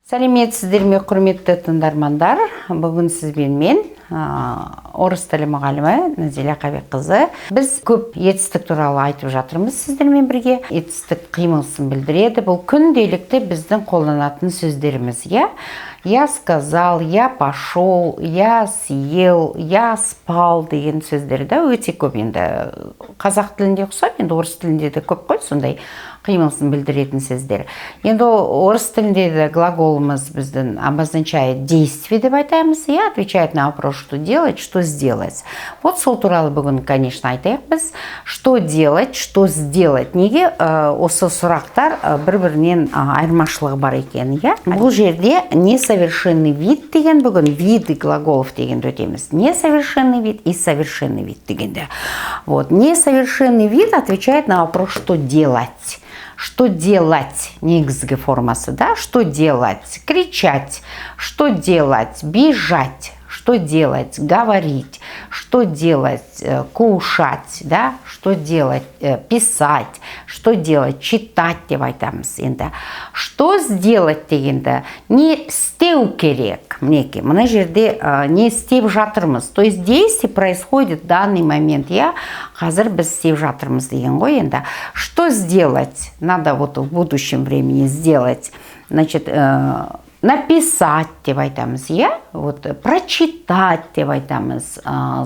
Сәлеметсіздер ме, құрметті тыңдармандар. Бүгін сізбен мен орыс тілі мұғалімі Назиля Қабекқызы. Біз көп етістік туралы айтып жатырмыз сіздермен бірге. Етістік қимылсын білдіреді. Бұл күнделікті біздің қолданатын сөздеріміз. Я сказал, я пошел, я съел, я спал деген сөздерді өте көп. Енді қазақ тілінде ұқсап, енді орыс тілінде де көп қой сондай қимылсын білдіретін сөздер. Енді орыс тілінде де глаголымыз біздің обозначает действие деп айтамыз, и отвечает на вопрос, что делать, что сделать. Вот сол туралы бүгін, конечно, айтайық біз. Что делать, что сделать. Неге осы сұрақтар бір-бірінен айырмашылығы бар екен, Бұл жерде несовершенный вид деген, бүгін виды глаголов дегенді өтеміз. Несовершенный вид и совершенный вид дегенде. Вот, несовершенный вид отвечает на вопрос, что делать. Что делать? Негізгі формасы, да? Что делать? Кричать. Что делать? Бежать. Что делать? Говорить. Что делать? Кушать, да? Что делать? Писать. Что делать? Читать деп айтамыз енді. Что сделать дегенде? Не істеу керек. Мінекей, мына жерде не істеп жатырмыз. То есть действие происходит в данный момент. Қазір біз істеп жатырмыз деген ғой енді. Что сделать? Надо вот в будущем времени сделать. Значит, написать деп айтамыз, вот прочитать деп айтамыз,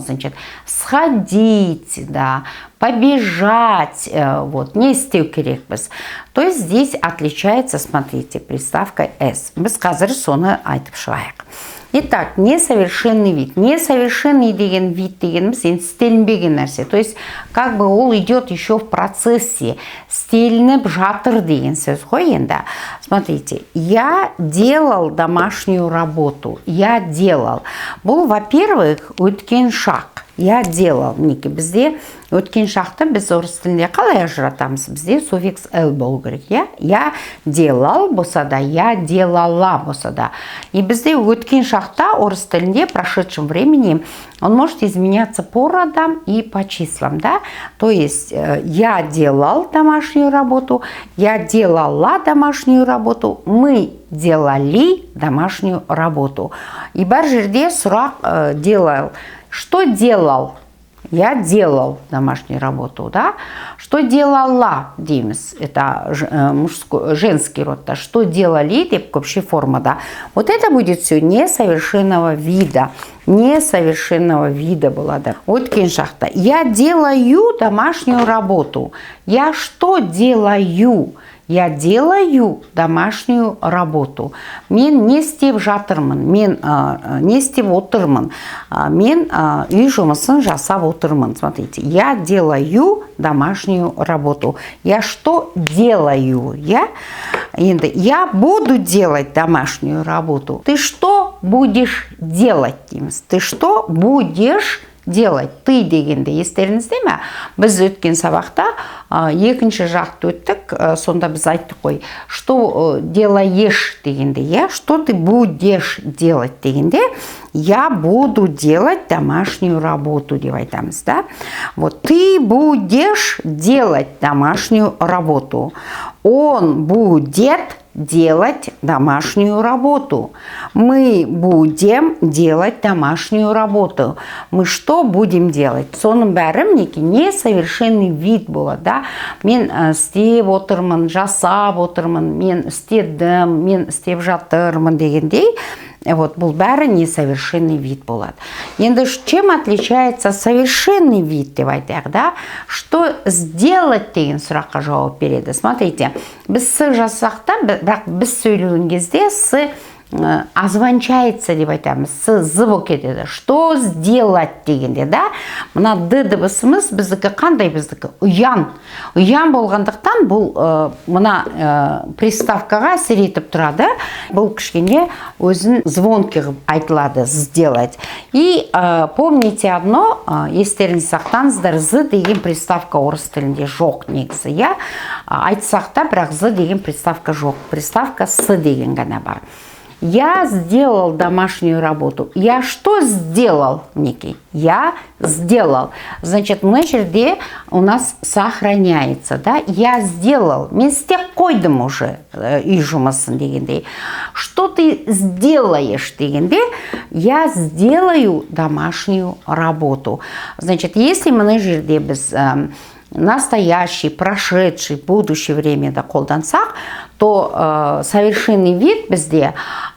значит, сходить, да, побежать, вот, не істеу керек біз. То есть здесь отличается, смотрите, приставка S. Біз қазір соны айтып шығайық. Итак, несовершенный вид. Несовершенный деген вид дегеніміз істелінбеген нәрсе. То есть, как бы ол идет еще в процессе. Істелініп жатыр деген сөз ғой енді. Смотрите, я делал домашнюю работу. Я делал. Бұл, во-первых, өткен шақ. Я делал. Мінеке, бізде өткен шақты біз орыс тілінде қалай ажыратамыз? Бізде суффикс «л» болу керек, Я делал болса да, я делала болса да. И бізде өткен шақта орыс тілінде в прошедшем времени он может изменяться по родам и по числам, да? То есть я делал домашнюю работу, я делала домашнюю работу, мы делали домашнюю работу. И бар жерде сұрақ делал. Что делал? Я делал домашнюю работу, да? Что делала, дейміз? Это женский род, да? Что делали, деп общая форма, да? Вот это будет все несовершенного вида. Несовершенного вида была, да. Вот кеншахта. Я делаю домашнюю работу. Я что делаю? Я делаю домашнюю работу. Мен не істеп жатырмын, мен не істеп отырмын, мен үй жұмысын жасап отырмын. Смотрите, я делаю домашнюю работу. Я что делаю? Енді, я буду делать домашнюю работу. Ты что будешь делать? Ты что будешь делать? Ты дегенде естеріңізде ме? Біз өткен сабақта екінші жақты өттік, сонда біз айттық қой. Что делаешь дегенде, Что ты будешь делать дегенде, я буду делать домашнюю работу деп айтамыз, да? Вот, ты будешь делать домашнюю работу. Он будет делать домашнюю работу. Мы будем делать домашнюю работу. Мы что будем делать? Соның бәрі мінеке несовершенный вид болады, да? Мен істеп отырмын, жасап отырмын, мен істедім, мен істеп жатырмын дегендей. Вот, бұл бәрі несовершенный вид болады. Енді чем отличается совершенный вид деп айтайық, да? Что сделать деген сұраққа жауап береді. Смотрите, біз с жасақ та, бірақ біз сөйлеген кезде с озвончается деп айтамыз, с з кетеді. Что сделать дегенде, да? Мына д дыбысымыз біздікі қандай біздікі? Ұян. Ұян болғандықтан бұл мына приставкаға әсер етіп тұрады. Бұл кішкене өзін звонкий қылып айтылады, сделать. И помните одно, естеріңізде сақтаңыздар, з деген приставка орыс тілінде жоқ негізі, Айтсақ та, бірақ з деген приставка жоқ. Приставка с деген ғана бар. Я сделал домашнюю работу. Я что сделал, Ники? Я сделал. Значит, мына жерде у нас сохраняется, да? Я сделал. Мен істеп қойдым уже үй жұмысын дегенде. Что ты сделаешь дегенде? Я сделаю домашнюю работу. Значит, если мына жерде біз настоящий, прошедший, будущее время да қолдансақ, то совершенный вид бізде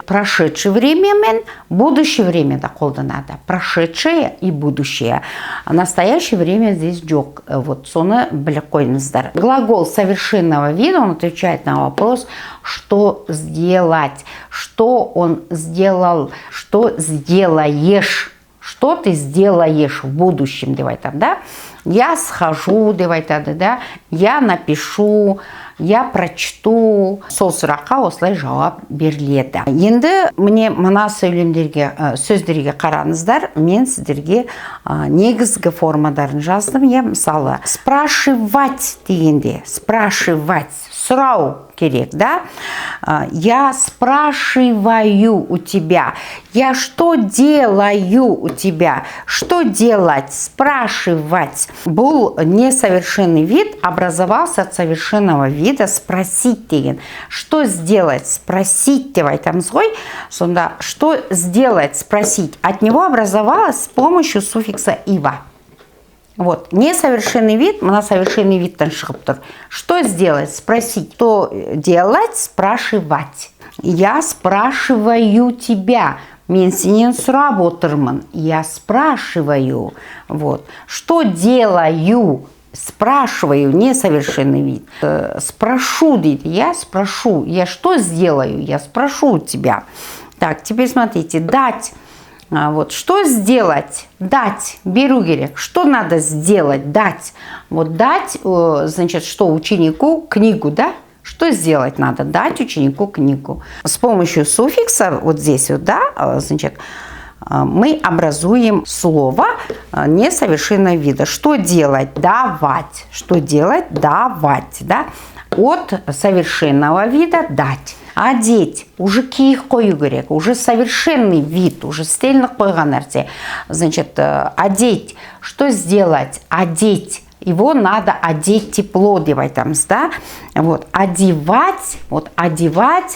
прошедшее время мен будущее время да қолданады. Прошедшее и будущее. Настоящее время здесь жоқ. Вот соны біліп қойыңыздар. Глагол совершенного вида, он отвечает на вопрос, что сделать, что он сделал, что сделаешь. Что ты сделаешь в будущем, давай там, да? Я схожу, давай тогда, да? Я напишу, я прочту. Сол сұраққа осылай жауап беріледі. Енді мне мына сөздерге қараңыздар. Мен сіздерге негізгі формадарын жаздым. Я мысалы спрашивать дегенде, спрашивать, сұрау керек, да? Я спрашиваю у тебя. Я что делаю у тебя? Что делать? Спрашивать. Был несовершенный вид, образовался от совершенного вида спросить деген. Что сделать? Спросить давай там свой. Сонда что сделать? Спросить. От него образовалось с помощью суффикса ива. Вот, несовершенный вид, мына совершенный вид шығып тұр. Что сделать? Спросить. Что делать? Спрашивать. Я спрашиваю тебя. Мен сенен сұрап отырмын. Я спрашиваю. Вот. Что делаю? Спрашиваю, несовершенный вид. Спрошу, я спрошу. Я что сделаю? Я спрошу у тебя. Так, теперь смотрите. Дать. Вот, что сделать? Дать. Беру керек. Что надо сделать? Дать. Вот дать, значит, что ученику книгу, да? Что сделать надо? Дать ученику книгу. С помощью суффикса, вот здесь вот, да, значит, мы образуем слово несовершенного вида. Что делать? Давать. Что делать? Давать, да? От совершенного вида дать. Одеть. Уже киіх қою керек. Уже совершенный вид. Уже стельных қойған нәрсе. Значит, одеть. Что сделать? Одеть. Его надо одеть тепло, давай там, да? Вот, одевать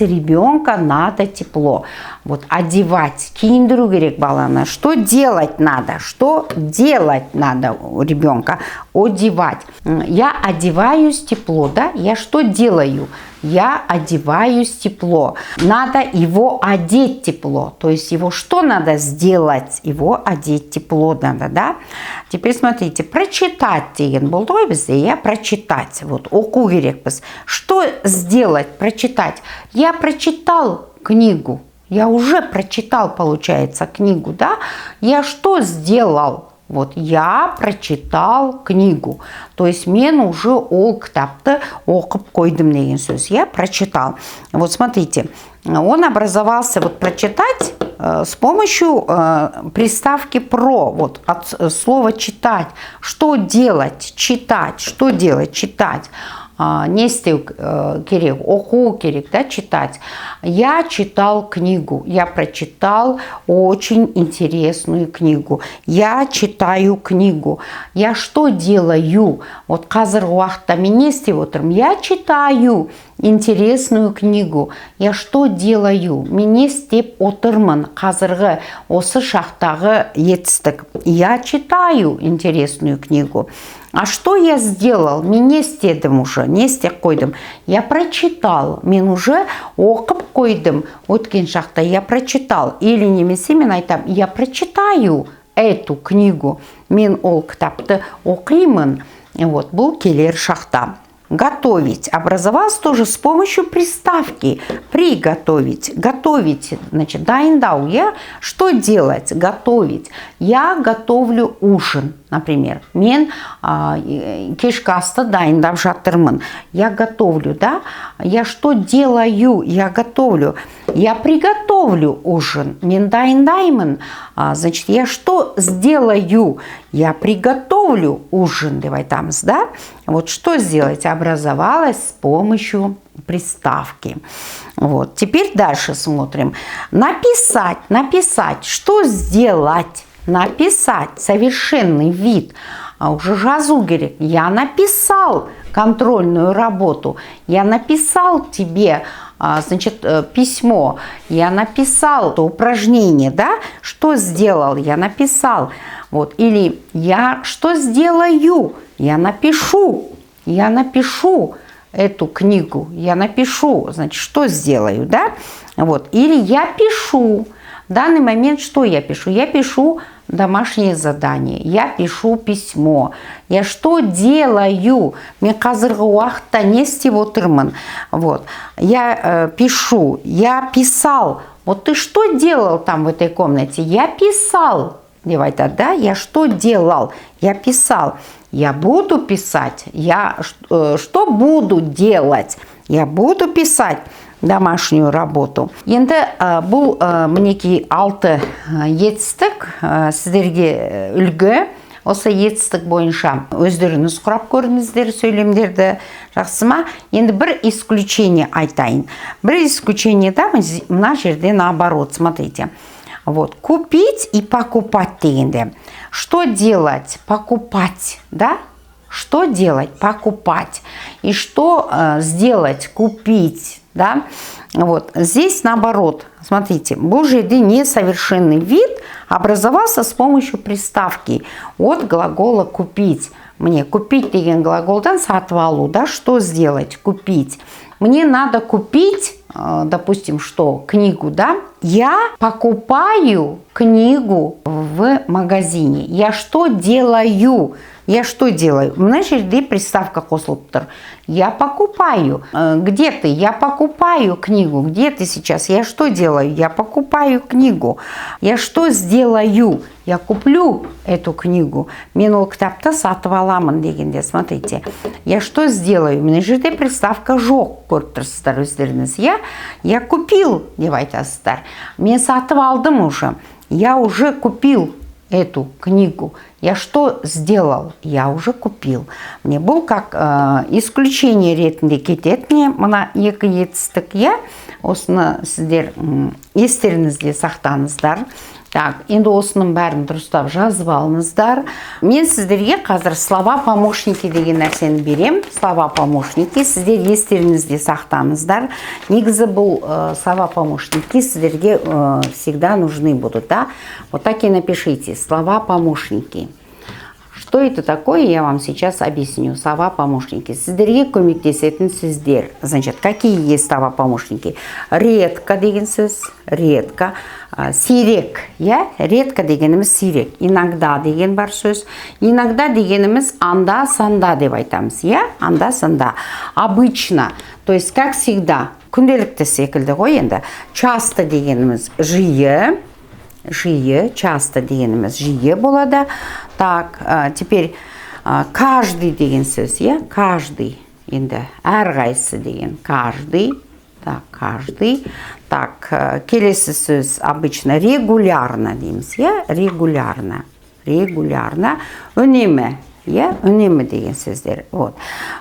ребенка надо тепло. Вот, одевать. Киіндіру керек баланы. Что делать надо? Что делать надо у ребенка? Одевать. Я одеваюсь тепло, да? Я что делаю? Я одеваюсь тепло. Надо его одеть тепло. То есть его что надо сделать? Его одеть тепло надо, да? Теперь смотрите, прочитать деген болды ғой бізде, я прочитать. Вот, оқу керек біз. Что сделать? Прочитать. Я прочитал книгу. Я уже прочитал, получается, книгу, да? Я что сделал? Вот, я прочитал книгу. То есть, мен уже ол кітапты оқып қойдым деген сөз. Я прочитал. Вот, смотрите, он образовался, вот, прочитать с помощью приставки про. Вот, от слова читать. Что делать? Читать. Что делать? Читать. Не істеу керек, оқу керек, да, читать. Я читал книгу, я прочитал очень интересную книгу. Я читаю книгу. Я что делаю? Вот қазіргі уақытта мен не істеп отырмын? Я читаю интересную книгу. Я что делаю? Мен не істеп отырмын? Қазіргі осы шақтағы етістік. Я читаю интересную книгу. А что я сделал? Мен не істедім уже, не істеп қойдым. Я прочитал. Мен уже оқып қойдым. Өткен шақта я прочитал. Или немесе мен айтам, я прочитаю эту книгу. Мен ол кітапты оқимын. Вот, бұл келер шақта. Готовить. Образовалось тоже с помощью приставки. Приготовить. Готовить. Значит, дайындау. Я что делать? Готовить. Я готовлю ужин. Например, мен кешкі асты дайындап жатырмын. Я готовлю, да? Я что делаю? Я готовлю. Я приготовлю ужин. Мен дайындаймын. Значит, я что сделаю? я приготовлю ужин, деп айтамыз, да? Вот что сделать? Образовалось с помощью приставки. Вот. Теперь дальше смотрим. Написать, написать. Что сделать? Написать. Совершенный вид. А уже жазу керек. Я написал контрольную работу. Я написал тебе, значит, письмо. Я написал упражнение, да? Что сделал? Я написал. Вот. Или я что сделаю? Я напишу. Я напишу эту книгу. Я напишу. Значит, что сделаю, да? Вот. Или я пишу. В данный момент что я пишу? Я пишу домашнее задание. Я пишу письмо. Я что делаю? Мен қазіргі уақытта не істеп отырмын? Вот. Я пишу. Я писал. Вот ты что делал там в этой комнате? Я писал. Деп айтады, да? Я что делал? Я писал. Я буду писать. Я что буду делать? Я буду писать домашнюю работу. Енді бұл мінекей 6 етістік сіздерге үлгі. Осы етістік бойынша өздеріңіз құрап көріңіздер сөйлемдерді, жақсы ма? Енді бір исключение айтайын. Бір исключение, да, мына жерде наоборот, смотрите. Вот, купить и покупать дегенде. Что делать? Покупать, да? Что делать? Покупать. И что сделать? Купить, да? Вот, здесь наоборот. Смотрите, бұл жерде несовершенный вид образовался с помощью приставки от глагола купить. Мне купить деген глаголдан сатып алу, да? Что сделать? Купить. Мне надо купить, допустим, что? Книгу, да? Я покупаю книгу в магазине. Я что делаю? Я что делаю? Мына жерде приставка қосылып тұр. Я покупаю. Где ты? Я покупаю книгу. Где ты сейчас? Я что делаю? Я покупаю книгу. Я что сделаю? Я куплю эту книгу. Мен ол кітапты сатып аламын дегенде, смотрите. Я что сделаю? Мына жерде приставка жоқ, көріп тұрсыздар өздеріңіз. Я купил, деп айтасыздар. Мен сатып алдым уже. Я уже купил эту книгу. Я что сделал? Я уже купил. Мне был как исключение ретінде кетеді. Мына екі етістік, я осыны сіздер естеріңізде сақтаңыздар. Так, енді осының бәрін дұрыстап жазып алыңыздар. Мен сіздерге қазір слова помощники деген нәрсені берем. Слова помощники сіздер естеріңізде сақтаңыздар. Негізі бұл слова помощники сіздерге всегда нужны будут, да? Вот так и напишите. Слова помощники. Что это такое, я вам сейчас объясню. Слова помощники. Сіздерге көмектесетін сөздер. Значит, какие есть слова помощники? Редко деген сөз, редко. Сирек, я? Редко дегеніміз сирек. Иногда деген бар сөз. Иногда дегеніміз анда-санда деп айтамыз, я? Анда-санда. Обычно, то есть как всегда. Күнделікті секілді ғой енді. Часто дегеніміз жиі. Жиі, часто дегеніміз жиі болады. Так, теперь каждый деген сөз, я? Каждый. Енді әрқайсы деген. Каждый. Так, каждый. Так, келесі сөз обычно регулярно дейміз, я? Регулярно. Регулярно. Үнемі, я? Үнемі деген сөздер. Вот.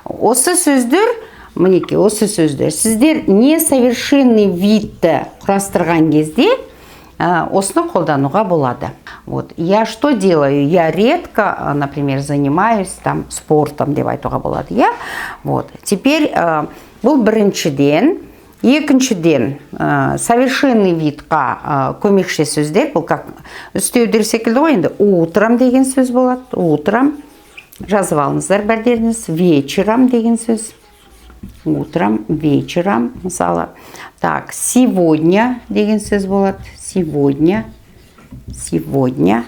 Осы сөздер, мінеке, осы сөздер. Сіздер несовершенный видті құрастырған кезде осыны қолдануға болады. Вот. Я что делаю? Я редко, например, занимаюсь там спортом, деп айтуға болады. Я? Вот. Теперь бұл біріншіден. Екіншіден, совершенный видқа көмекші сөздер, бұл как үстеудер секілді ғой, енді утром деген сөз болады. Утром. Жазып алыңыздар бәрдеріңіз. Вечером деген сөз. Утром, вечером, мысалы. Так, сегодня деген сөз болады. Сегодня. Сегодня.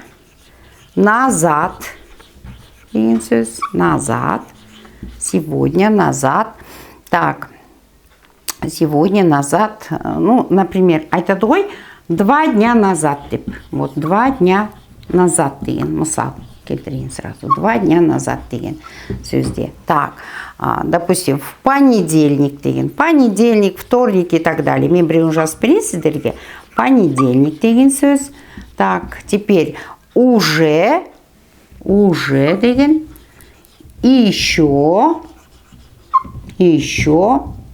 Назад деген сөз. Назад. Сегодня, назад. Так. Сегодня, назад. Ну, например, айтады ғой, 2 дня назад деп. Вот 2 дня назад деген. Мысал келтірейін сразу. 2 дня назад деген сөзде. Так, допустим, в понедельник деген. Понедельник, вторник и так далее. Мен біреуін жазып берейін сіздерге. Понедельник деген сөз. Так, теперь уже уже деген, еще.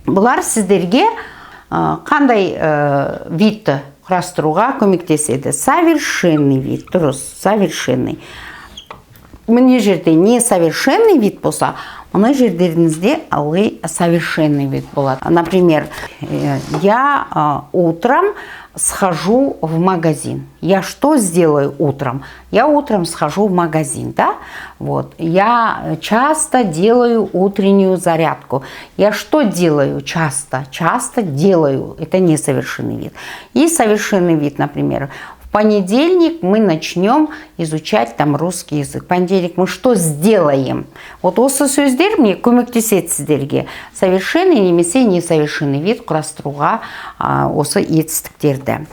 Бұлар сіздерге қандай видті құрастыруға көмектеседі? Совершенный вид, дұрыс, совершенный. Міне жерде несовершенный вид болса, мына жердеріңізде ылғи совершенный вид болады. Например, я утром схожу в магазин. Я что сделаю утром? Я утром схожу в магазин, да? Вот. Я часто делаю утреннюю зарядку. Я что делаю часто? Часто делаю. Это несовершенный вид. И совершенный вид, например, в понедельник мы начнем изучать там русский язык. В понедельник мы что сделаем? Вот осы сөздер мне көмектеседі сіздерге. Совершенный немесе несовершенный вид құрастыруға осы етістіктерді.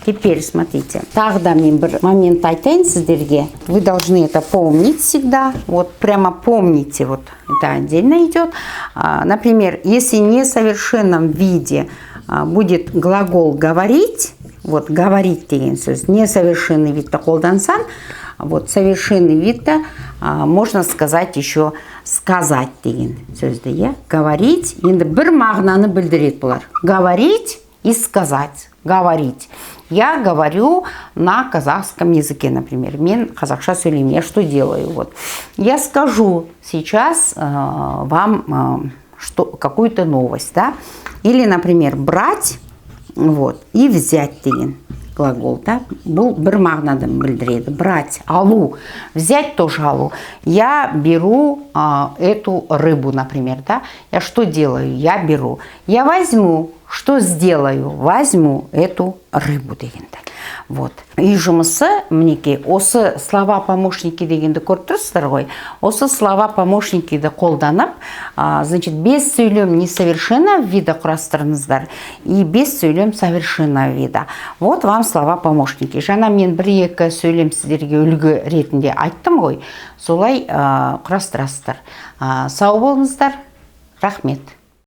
Теперь смотрите. Тағы да мен бір момент айтайын сіздерге. Вы должны это помнить всегда. Вот прямо помните. Вот это отдельно идет. Например, если в несовершенном виде будет глагол «говорить», вот «говорить» деген сөз, несовершенный видті қолдансан, вот совершенный видті можно сказать еще «сказать» деген сөзді, иә? Говорить, енді бір мағынаны білдіреді бұлар. Говорить и сказать. Говорить. Я говорю на казахском языке, например. Мен қазақша сөйлеймін. Я что делаю? Вот. Я скажу сейчас вам какую-то новость, да? Или, например, брать, вот, и взять деген глагол, да? Бұл бір мағынаны білдіреді. Брать, алу. Взять тоже алу. Я беру эту рыбу, например, да? Я что делаю? Я беру. Я возьму. Что сделаю? Возьму эту рыбу дегенде. Вот. И жұмысы, мінекей, осы слова помощники дегенді көріп тұрсыздар ғой. Осы слова помощники де қолданып, значит, без сөйлем несовершенного вида құрастырыңыздар и без сөйлем совершенного вида. Вот вам слова помощники. Жаңа мен бір-екі сөйлем сіздерге үлгі ретінде айттым ғой. Солай құрастырасыздар. Сау болыңыздар. Рахмет.